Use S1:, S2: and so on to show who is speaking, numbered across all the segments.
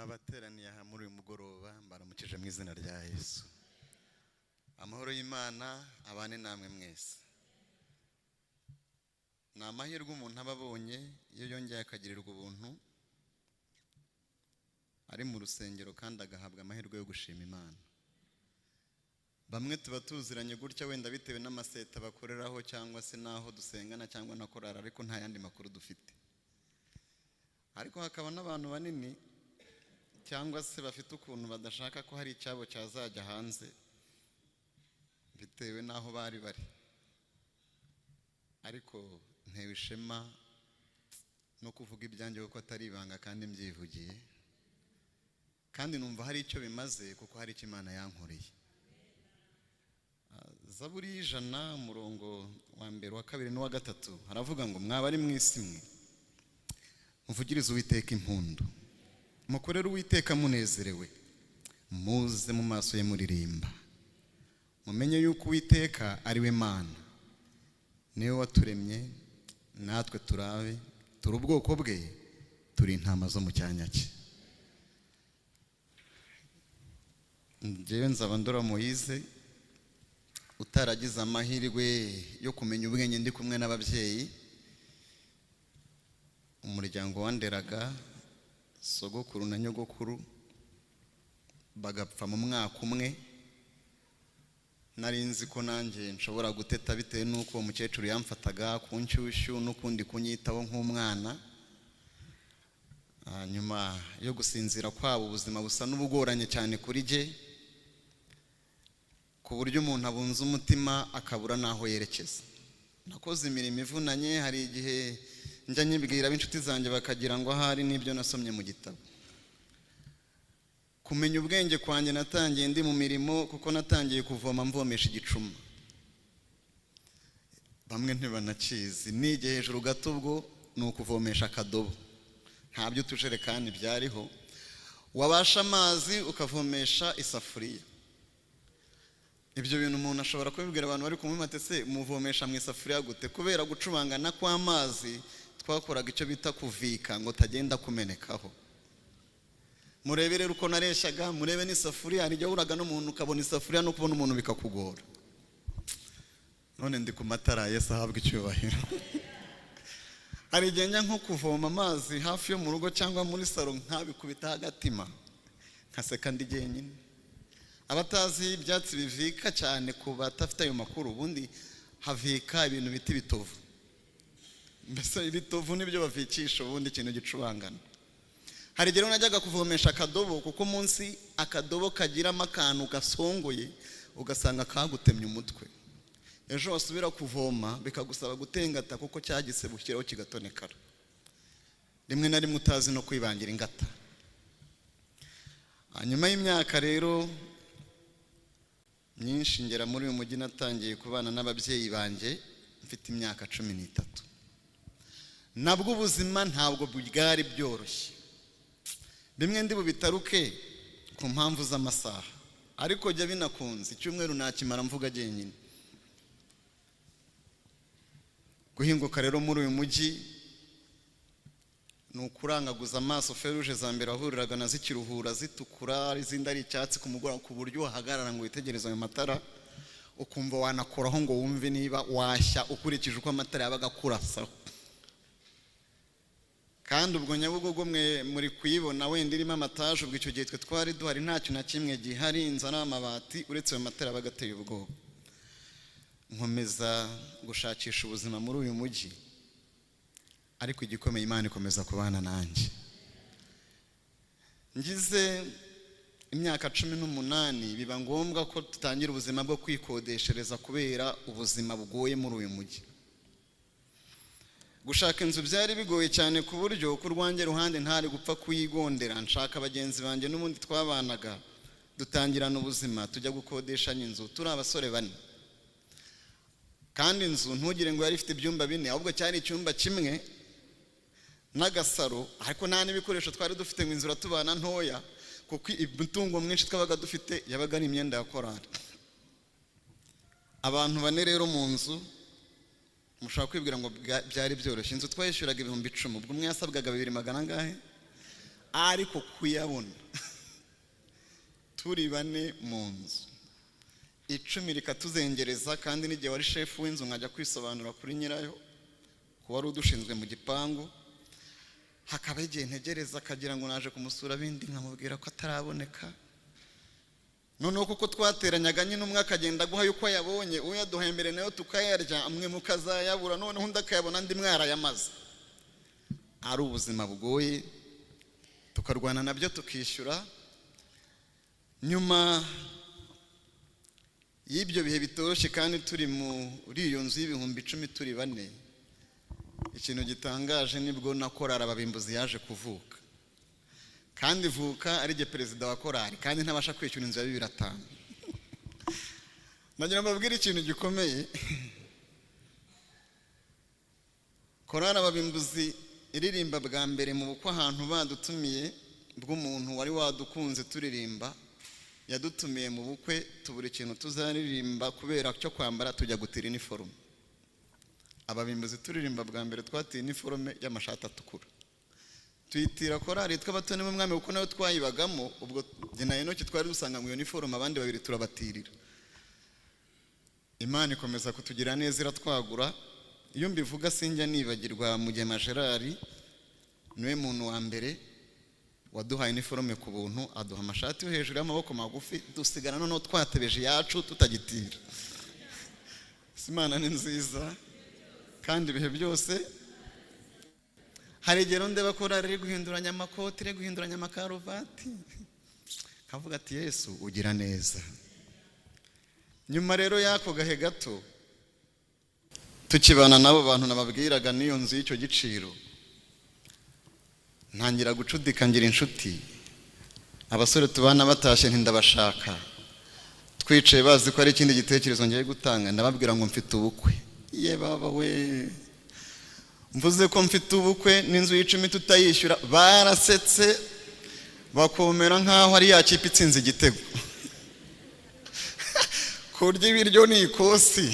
S1: abateraniye aha muri uyu mugoroba baramukije mu izina rya Yesu. Amahoro y'Imana abane namwe mwese. Ni amahirwe umuntu aba abonye iyo yongeye akagirirwa ubuntu ari mu rusengero kandi agahabwa amahirwe yo gushima Imana. Bamwe tuba tuziranye gutya wenda bitewe n'amaseta bakoreraho cyangwa se naho dusengana cyangwa na korara, ariko nta yandi makuru dufite. Ariko hakaba n'abantu banini cyangwa se bafite ukuntu badashaka ko hari icyabo cyazajya hanze bitewe n'aho bari, ariko ntewe ishema no kuvuga ibyanjye kuko atari ibanga kandi mbyivugiye, kandi numva hari icyo bimaze kuko hari icyo Imana yankoreye. Zaburi y'ijana umurongo wa mbere wa kabiri n'uwa gatatu haravuga ngo mwaba ari mw'isi mwe muvugirize Uwiteka impundu, mukorere Uwiteka munezerewe, muze mu maso ye muririmba, mumenye yuko Uwiteka ari we Mana, niwe waturemye natwe turi ubwoko bwe, turi intama zo mu cyanya cye. Njyewe nzaba ndora Moise utaragize amahirwe yo kumenya ubwenge ndi kumwe n'ababyeyi. Umuryango wanderaga sogokuru na nyogokuru bagapfa mu mwaka umwe. Nari nzi ko nanjye nshobora guteta bitewe n'uko uwo mukecuru yamfataga ku nshyushyu n'ukundi kunyitaho nk'umwana. Nyuma yo gusinzira kwabo ubuzima busa n'ubugoranye cyane kuri jye, ku buryo umuntu abunze umutima akabura n'aho yerekeza. Nakoze imirimo ivunanye, hari igihe njya nyibwira ab'inshuti zanjye bakagira ngo ahari n'ibyo nasomye mu gitabo. Kumenya ubwenge kwanjye natangiye ndi mu mirimo, kuko natangiye kuvoma mvomesha igicuma. Bamwe ntibanakizi, nijye hejuru gato ubwo ni ukuvomesha akadobo, ntabyo utujerekani byariho. Wabasha amazi ukavomesha isafuriya. Ibyo bintu umuntu ashobora kubibwira abantu bari kumumate, se muvomesha mu isafuriya gute? Kubera gucubangana kw'amazi twakoraga icyo bita kuvika ngo tagenda kumenekaho. Murebe rero uko nareshyaga, murebe n'isafuriya. Hari igihe uraga n'umuntu ukabona isafuriya no kubona umuntu bikakugora. None ndi ku matara, Yesu ahabwa icyubahiro. Hari igihe njya nko kuvoma amazi hafi yo mu rugo cyangwa muri salo nkabikubita agatima nkaseka ndi jyenyine. Abatazi ibyatsi bivika cyane ku batafite ayo makuru, ubundi havika ibintu bita ibitovu. Mbese ibitovu nibyo bavikisha ubundi ikintu gicubangana. Hari igihe najyaga kuvomesha akadobo, kuko munsi akadobo kagiramo akantu gasongoye ugasanga kagutemye umutwe. Ejo wasubira kuvoma bikagusaba gutengata kuko cyagise bukiraho kigatonekara. Rimwe na rimwe utazi no kwibangira ingata. Nyuma y'imyaka rero myinshi ngera muri uyu mujyi, natangiye kubana n'ababyeyi banjye mfite imyaka 13. Nabwo ubuzima ntabwo bwari byoroshye. Bimwe ndi bubitaruke ku mpamvu z'amasaha, ariko jya binakunze icyumweru nakimara mvuga jyenyine. Guhinguka rero muri uyu mujyi ni ukurangaguza amaso. Feruje za mbere wahuriraga na zikiruhura zitukura, izindi ari icyatsi ku mugoroba, ku buryo wahagarara ngo witegereze ayo matara ukumva wanakoraho ngo wumve niba washya ukurikije uko amatara yabaga akurasaho. Kandi ubwo Nyabugogo mwe muri kuyibona wenda irimo amataje, ubwo icyo gihe twe twari duhari ntacyo na kimwe gihari, inzu ari amabati uretse ayo matara yabaga ateye ubwoba. Nkomeza gushakisha ubuzima muri uyu mujyi, ariko igikomeye Imana ikomeza kubana nanjye. Ngize imyaka 18 biba ngombwa ko tutangira ubuzima bwo kwikodeshereza kubera ubuzima bugoye muri uyu mujyi. Gushaka inzu byari bigoye cyane ku buryo ku rwanjye ruhande ntari gupfa kuyigondera. Nshaka abagenzi banjye n'ubundi twabanaga, dutangirana ubuzima tujya gukodeshanya inzu turi abasore 4. Kandi inzu ntugire ngo yari ifite ibyumba 4, ahubwo cyari icyumba kimwe n'agasaro, ariko nta n'ibikoresho twari dufite ngo inzu ratubana ntoya, kuko imitungo mwinshi twabaga dufite yabaga ari imyenda ya korari. Abantu 4 rero mu nzu, mushaka kwibwira ngo byari byoroshye. Inzu twayishyuraga 10,000, ubwo umwe yasabwaga 2,000 angahe, ariko kuyabona turi bane mu nzu, 10 rikatuzengereza, kandi n'igihe wari shefu w'inzu nkajya kwisobanura kuri nyirayo kuba wari udushinzwe mu gipangu, hakaba igihe ntegereza akagira ngo naje kumusura bindi nkamubwira ko ataraboneka. Noneho kuko twateranyaga nyine umwe akagenda guha yuko yabonye, uyaduhaye mbere nayo tukayarya, amwe mukazayabura, noneho undi akayabona andi mwarayamaze. Ari ubuzima bugoye, tukarwana nabyo tukishyura. Nyuma y'ibyo bihe bitoroshye kandi turi muri iyo nzu y'ibihumbi 10 turi bane, ikintu gitangaje nibwo na korari Ababimbuzi yaje kuvuka, kandi vuka ari je perezida wa korari, kandi ntabasha kwishyura inzu ya 2005. Nagira mbabwira ikintu gikomeye, korari Ababimbuzi iririmba bwa mbere mu bukwe ahantu badutumiye bw'umuntu wari wadukunze turirimba, yadutumiye mu bukwe tubura ikintu tuzaririmba kubera cyo kwambara, tujya gutira iniforume. Ababimbuzi turirimba bwa mbere twatiye iniforume y'amashati atukura, tuyitira korari tw'abatoni b'umwami kuko nayo twayibagamo. Ubwo jye na Enoki twari dusanga mu iyo iniforume, abandi babiri turabatirira. Imana ikomeza kutugira neza iratwagura. Iyo mbivuga sinjya nibagirwa Mugema Gerard, niwe muntu wa mbere waduhaye iniforume ku buntu, aduha amashati yo hejuru y'amaboko magufi, dusigana noneho twatebeje yacu tutagitira. Imana ni nziza, kandi ibihe byose. Hari igihe ndeba korari iri guhinduranya amakoti, iri guhinduranya amakaruvati, kavuga ati Yesu ugira neza. Nyuma rero y'ako gahe gato tukibana nabo bantu nababwiraga n'iyo nzu y'icyo giciro, ntangira gucudika ngira inshuti. Abasore tubana batashye ntindabashaka, twicaye bazi ko ari ikindi gitekerezo ngiye gutanga, ndababwira ngo mfite ubukwe. Ye baba we, mvuze ko mfite ubukwe n'inzu y'10 tutayishyura, barasetse bakomera nkaho ari ya kipe itsinze igitego. Kurya ibiryo ni ikosi,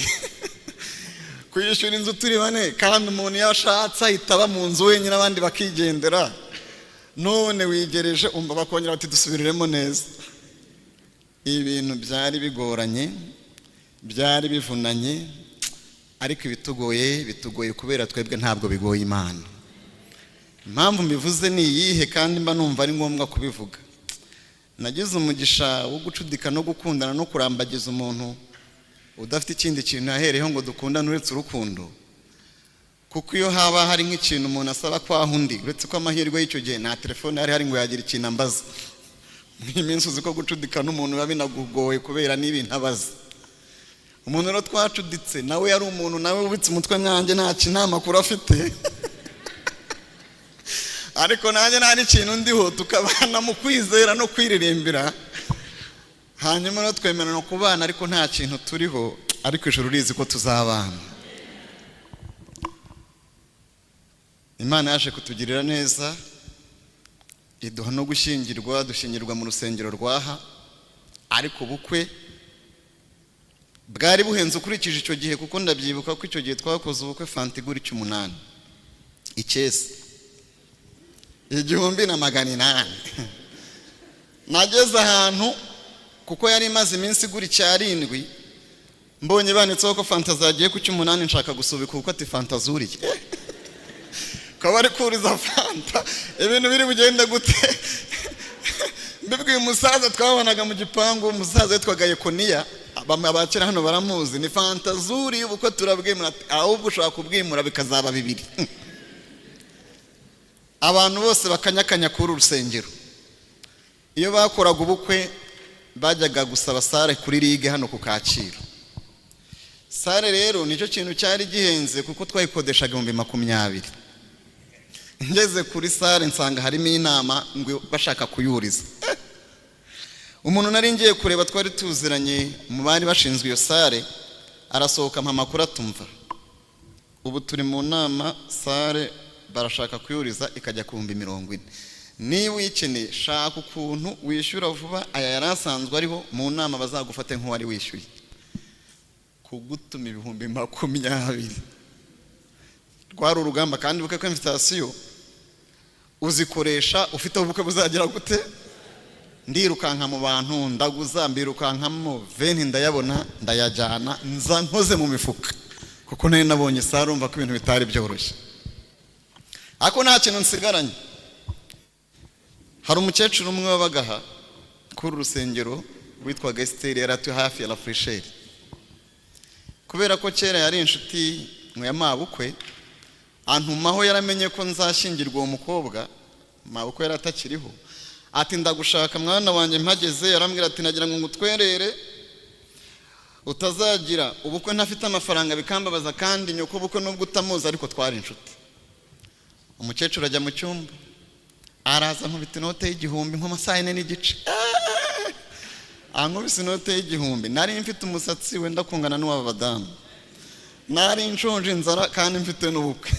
S1: kuyishyura inzu turi bane, kandi umuntu yashatse ahitaba mu nzu wenyine abandi bakigendera. None wigereje umva bakongera bati dusubiriremo neza. Ibintu byari bigoranye, byari bivunanye, ariko bitugoye kubera twebwe ntabwo bigoye Imana. Impamvu mbivuze ni iyihe kandi mba numva ari ngombwa kubivuga. Nagize umugisha wo gucudika no gukundana no kurambagiza umuntu udafite ikindi kintu yahereyeho ngo dukundane uretse urukundo. Kuko iyo haba hari nk'ikintu umuntu asaba kwa hundi, uretse ko amahirwe y'icyo gihe nta telefone hari ngo yagira ikintu ambaza. Muri minsi uzi ko gucudika n'umuntu biba binagugoye kubera n'ibintu abaza. Umuntu rero twacuditse nawe yari umuntu nawe ubitse umutwe nkanjye, nta kinamakuru afite. Ariko nanjye nta n'ikintu ndiho, tukabana mu kwizera no kwiririmbira. Hanyuma no twemerana kubana ariko nta kintu turiho, ariko ijuru rizi ko tuzabana. Imana yaje kutugirira neza, iduha no gushyingirwa, dushyingirwa mu rusengero rwaha. Ariko ubukwe bwari buhenze ukurikije icyo gihe, kuko ndabyibuka ko icyo gihe twakoze ubukwe fanta igura 8 icyesi 1,800. Nageze ahantu kuko yari imaze iminsi igura 7, mbonye banditseho ko fanta zagiye ku 8, nshaka gusubika kuko ati fanta zuriye. Kaba ari kuriza fanta, ibintu biri bugende gute? Mbibwiye umusaza twabonaga mu gipangu, umusaza witwaga Yekoniya, abakira hano baramuzi, ni fanta zuri uko turabwimura, ahubwo ushaka kubwimura bikazaba 2. Abantu bose bakanyakanya kuri urusengero. Iyo bakoraga ubukwe bajyaga gusaba sare kuri ligue hano ku Kaciro. Sare rero nicyo kintu cyari gihenze kuko twayikodeshaga 20,000. Ngeze kuri sare nsanga harimo inama ngo bashaka kuyuriza. Umuntu nari ngiye kureba twari tuziranye mu bari bashinzwe iyo sare, arasohoka mpa makuru atumva, ubu turi mu nama, sare barashaka kuyuriza ikajya ku 40,000. Niba uyikeneye shaka ukuntu wishyura vuba, aya yarasanzwe ariho mu nama bazagufate nk'uwari wishyuye. Kugutuma 20,000 rwari urugamba, kandi buke ko invitation uzikoresha ufite ubukwe buzagira gute. Ndirukanka mu bantu ndaguza, mbirukankamo veni ndayabona ndayajyana nza nkoze mu mifuka, kuko nari nabonye sarumva ko ibintu bitari byoroshye. Ako nta kintu nsigaranye. Hari umukecuru umwe wabagaha kuri urusengero witwaga Esther, yari atuye hafi ya La Frichère. Kubera ko kera yari inshuti ya mabukwe, antumaho yaramenye ko nzashyingirwa uwo mukobwa, mabukwe yari atakiriho. Ati ndagushaka mwana wanjye mpageze, yarambwira ati nagira ngo ngutwerere utazagira ubukwe ntafite amafaranga bikambabaza, kandi nyoko bukwe nubwo utamuzi ariko twari inshuti. Umukecuru ajya mu cyumba, araza nkubita inote y'igihumbi nko masaha 4 n'igice. Ankubise inote y'igihumbi, nari mfite umusatsi wenda kungana n'uwa badamu, nari nshonje inzara kandi mfite n'ubukwe.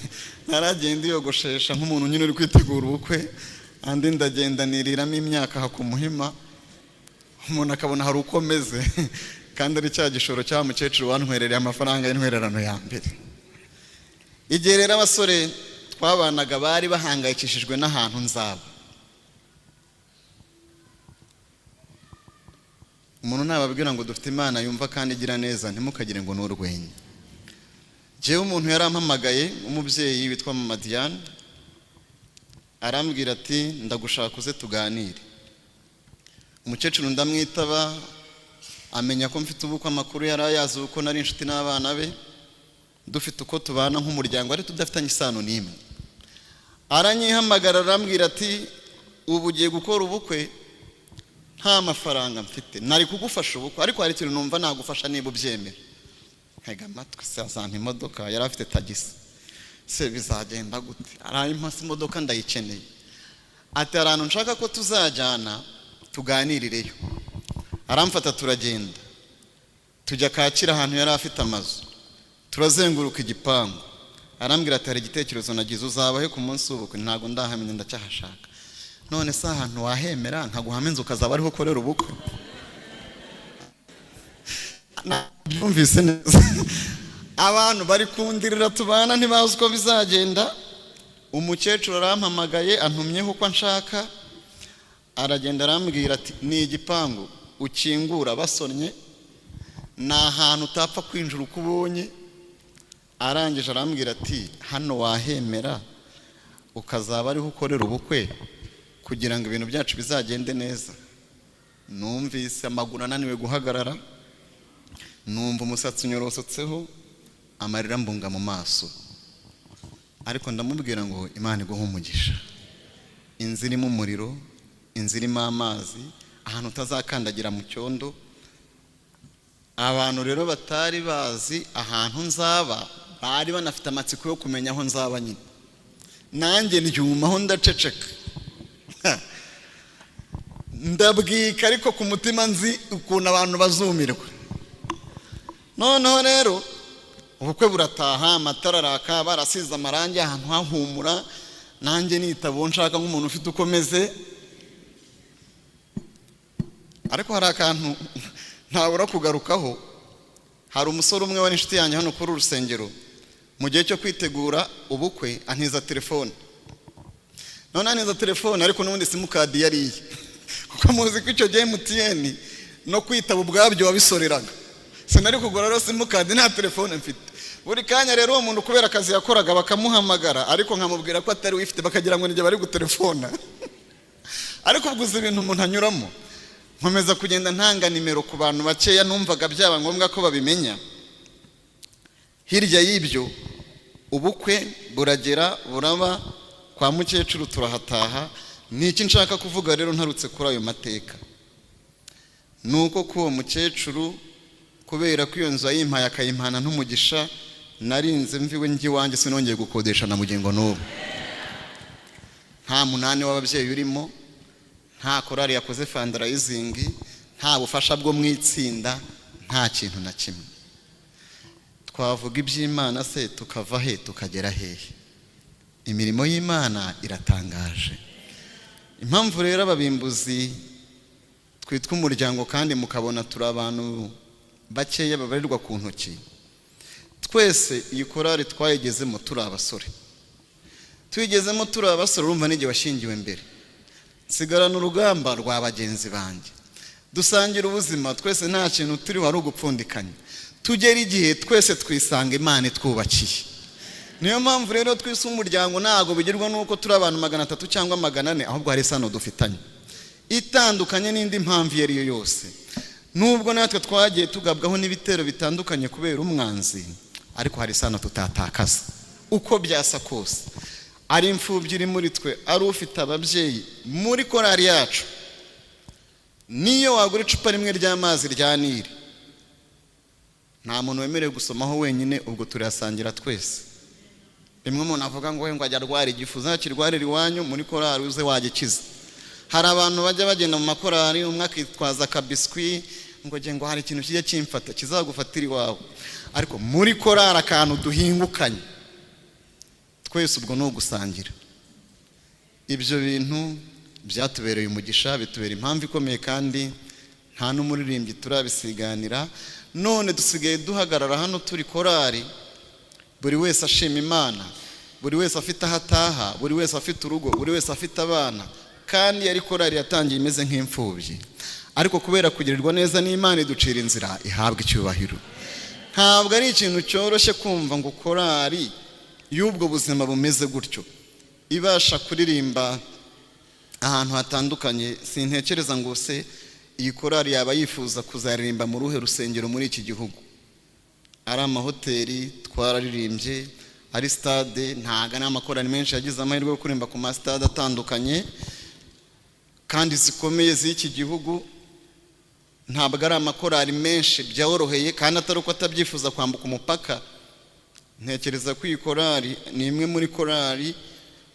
S1: Naragenda yogoshesha nk'umuntu nyine uri kwitegura ubukwe, andi ndagenda niriramo imyaka ha ku muhima, umuntu akabona hari uko meze, kandi ari cya gishoro cya mukecuru wantwerereye amafaranga y'intwererano ya mbere. Igihe rero abasore twabanaga bari bahangayikishijwe n'ahantu nzaba. Umuntu nababwira ngo dufite Imana yumva kandi igira neza, ntimukagire ngo n'urwenya. Jewe umuntu yarampamagaye, umubyeyi witwa Mama Diane, arambwira ati ndagushaka uze tuganire. Umukecuru ndamwitaba, amenya ko mfite ubukwe, amakuru yari ayazi uko nari inshuti n'abana be, dufite uko tubana nk'umuryango ariko tudafitanye isano n'imwe. Aranyihamagara arambwira ati ubu ugiye gukora ubukwe nta mafaranga mfite, nari kugufasha ubukwe ariko hari ikintu numva nagufasha niba ubyemera. Ntega amatwi, sazana imodoka, yari afite tagisi. Se bizagenda gute? Arayimpasa imodoka ndayikeneye. Ati arantu nshaka ko tuzajyana tuganirireyo. Aramfata turagenda, tujya Kacira ahantu yari afite amazu, turazenguruka igipangu. Arambwira ati hari igitekerezo nagize, uzabahe ku munsi w'ubukwe? Ntago ndahamenya ndacyahashaka. None se ahantu wahemera nkaguhama inzu ukazaba ariho ukorera ubukwe? Numvise neza. Abantu bari kundirira tubana ntibazi uko bizagenda. Umukecuru arampamagaye antumyeho uko nshaka, aragenda arambwira ati ni igipangu ukingura basonnye, ni ahantu utapfa kwinjira uko ubonye. Arangije arambwira ati hano wahemera ukazaba ariho ukorera ubukwe kugira ngo ibintu byacu bizagende neza. Numvise amaguru ananiwe guhagarara, numva umusatsi unyorosotseho, amarira mbunga mu maso. Ariko ndamubwira ngo Imana iguhe umugisha. Inzu irimo umuriro, inzu irimo amazi, ahantu utazakandagira mu cyondo. Abantu rero batari bazi ahantu nzaba bari banafite amatsiko yo kumenya aho nzaba nyine. Nanjye ndyumaho ndaceceka. Ndabwika ariko ku mutima nzi ukuntu abantu bazumirwa. Noneho rero ubukwe burataha, amatara araka, barasize amarangi, ahantu hahumura. Nanjye nitabo nshaka nk'umuntu ufite uko meze. Ariko hari akantu ntabura kugarukaho. Hari umusore umwe wari inshuti yanjye hano kuri urusengero, mu gihe cyo kwitegura ubukwe antiza telefone. None antiza telefone ariko n'ubundi simukadi yariye, kuko muzi ko icyo gihe MTN no kwitaba ubwabyo wabisoreraga. Sinari kugura rero simukadi, nta telefone mfite. Buri kanya rero uwo muntu kubera akazi yakoraga bakamuhamagara, ariko nkamubwira ko atari wifite, bakagira ngo nijye bari gutelefona. Ariko ubwo ibintu umuntu anyuramo, nkomeza kugenda ntanga nimero ku bantu bakeya numvaga byaba ngombwa ko babimenya. Hirya y'ibyo ubukwe buragera buraba, kwa mukecuru turahataha. Niki nshaka kuvuga rero ntarutse kuri ayo mateka, nuko ko mukecuru kubera ko iyo nzu ayimpaye akayimpana ntumugisha, narinze mviwe njye wanjye sinongeye gukodesha na mugingo n'ubu. Nta munani w'ababyeyi urimo, nta korari yakoze fundraising, nta bufasha bwo mu itsinda, nta kintu na kimwe. Twavuga iby'Imana se tukava he tukagera hehe? Imirimo y'Imana iratangaje. Impamvu rero ababimbuzi twitwa umuryango kandi mukabona turi abantu bakeya babarirwa ku ntoki, twese iyi korari twayigezemo turi abasore. twigezemo turi abasore, urumva n'igihe washyingiwe mbere, nsigarana urugamba rwa bagenzi banjye, dusangira ubuzima twese, nta kintu turi wari ugupfundikanya, tugera igihe twese twisanga Imana itwubakiye. Niyo mpamvu rero twise umuryango ntago bigirwa nuko turi abantu 300 cyangwa 400, ahubwo hari isano dufitanye itandukanye n'indi mpamvu iyo ariyo yose. Nubwo natwe twagiye tugabwaho n'ibitero bitandukanye kubera umwanzi, ariko hari isano tutatakaza uko byasa kose. Ari imfubyi iri muri twe, ari ufite ababyeyi muri korari yacu, niyo wagura icupa rimwe ry'amazi rya Nili, nta muntu wemerewe gusomaho wenyine, ubwo turasangira twese. Bimwe umuntu avuga ngo we ngo ajya arwara igifu, zakirwarira iwanyu muri korari uze wagikiza. Hari abantu bajya bagenda mu makorari, umwe akitwaza akabiswi ngo hari ikintu kijya kimfata, kizagufatira iwawe. Ariko muri korari akantu duhingukanye twese, ubwo no gusangira. Ibyo bintu byatubereye umugisha, bitubera impamvu ikomeye, kandi nta n'umuririmbyi turabisiganira. None dusigaye duhagarara hano turi korari, buri wese ashima Imana, buri wese afite aho ataha, buri wese afite urugo, buri wese afite abana, kandi yari korari yatangiye imeze nk'imfubyi, ariko kubera kugirirwa neza n'Imana iducira inzira, ihabwa icyubahiro. Ntabwo ari ikintu cyoroshye kumva ngo korari y'ubwo buzima bumeze gutyo ibasha kuririmba ahantu hatandukanye. Sintekereza ngo se iyi korari yaba yifuza kuzaririmba mu ruhe rusengero muri iki gihugu. Ari amahoteli twararirimbye, ari stade, ntaga n'amakorari menshi yagize amahirwe yo kuririmba ku ma stade atandukanye kandi zikomeye z'iki gihugu. Ntabwo ari amakorari menshi byaworoheye, kandi atari uko atabyifuza kwambuka umupaka. Ntekereza ko iyi korari ni imwe muri korari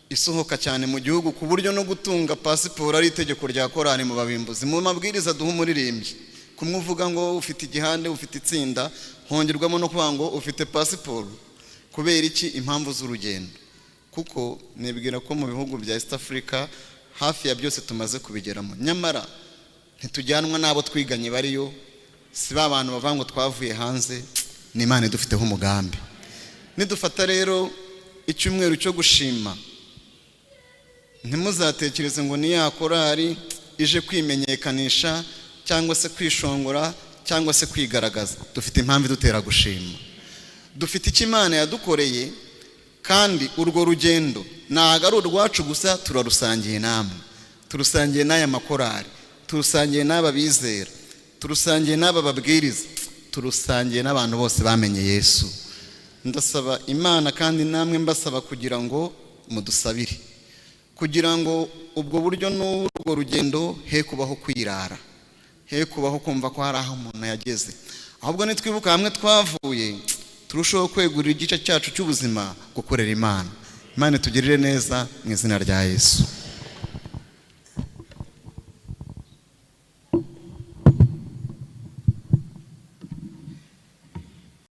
S1: isohoka cyane mu gihugu, ku buryo no gutunga pasiporo ari itegeko rya korari mu babimbuzi. Mu mabwiriza duha umuririmbyi, kumwuvuga ngo ufite igihande, ufite itsinda, hongerwamo no kuvuga ngo ufite pasiporo. Kubera iki? Impamvu z'urugendo. Kuko nibwira ko mu bihugu bya East Africa hafi ya byose tumaze kubigeramo, nyamara ntitujyanwa n'abo twiganye bariyo. Si ba bantu bavuga ngo twavuye hanze, ni Imana idufiteho umugambi. Nidufata rero icyumweru cyo gushima, ntimuzatekereze ngo ni ya korari ije kwimenyekanisha cyangwa se kwishongora cyangwa se kwigaragaza. Dufite impamvu idutera gushima, dufite icyo Imana yadukoreye, kandi urwo rugendo ntago ari urwacu gusa, turarusangiye namwe, turusangiye n'aya makorari, turusangiye n'aba bizera, turusangiye n'aba babwiriza, turusangiye n'abantu bose bamenye Yesu. Ndasaba Imana kandi namwe mbasaba kugira ngo mudusabire, kugira ngo ubwo buryo n'urwo rugendo he kubaho kwirara, he kubaho kumva ko hari aho umuntu yageze, ahubwo nitwibuka hamwe twavuye, turushaho kwegurira igice cyacu cy'ubuzima gukorera Imana. Imana itugirire neza mu izina rya Yesu.